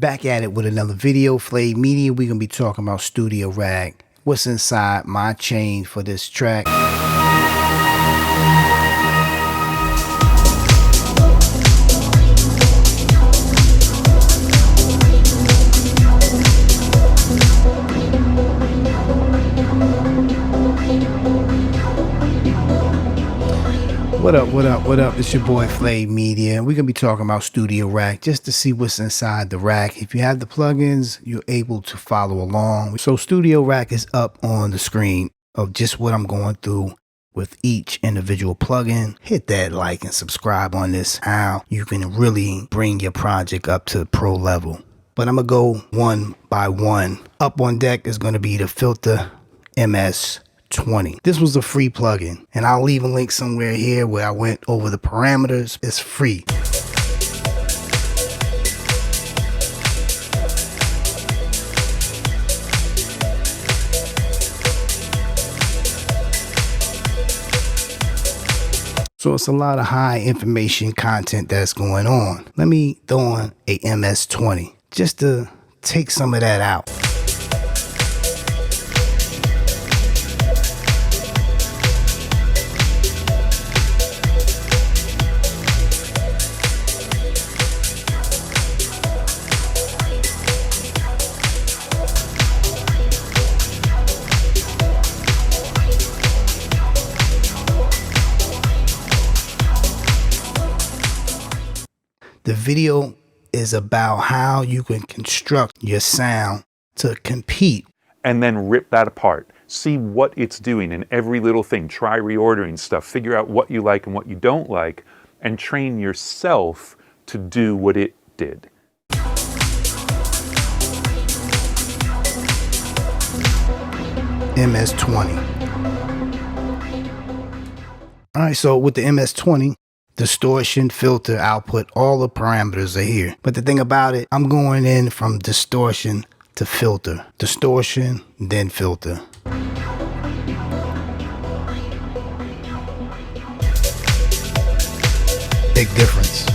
Back at it with another video. Flay Media. We're gonna be talking about Studio Rack. What's inside my chain for this track? What up? It's your boy Flay Media. We're gonna be talking about Studio Rack just to see what's inside the rack. If you have the plugins, you're able to follow along. So Studio Rack is up on the screen of just what I'm going through with each individual plugin. Hit that like and subscribe on this, how you can really bring your project up to pro level. But I'm gonna go one by one. Up on deck is gonna be the Filter MS-20. This was a free plugin, and I'll leave a link somewhere here where I went over the parameters. It's free. So it's a lot of high information content that's going on. Let me throw on a MS-20 just to take some of that out. The video is about how you can construct your sound to compete. And then rip that apart. See what it's doing in every little thing. Try reordering stuff. Figure out what you like and what you don't like. And train yourself to do what it did. MS-20. Alright, so with the MS-20, distortion, filter, output, all the parameters are here. But the thing about it, I'm going in from distortion to filter. Distortion, then filter. Big difference.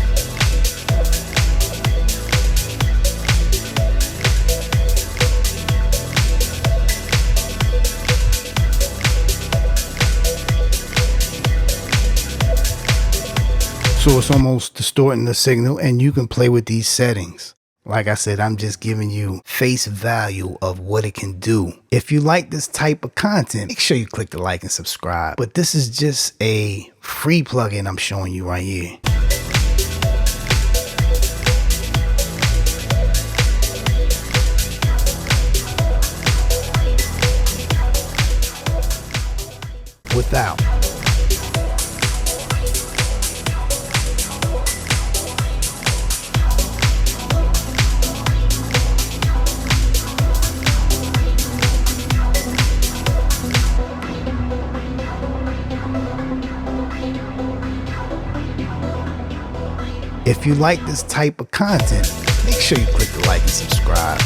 So it's almost distorting the signal, and you can play with these settings. Like I said, I'm just giving you face value of what it can do. If you like this type of content, make sure you click the like and subscribe. But this is just a free plugin I'm showing you right here. Without. If you like this type of content, make sure you click the like and subscribe.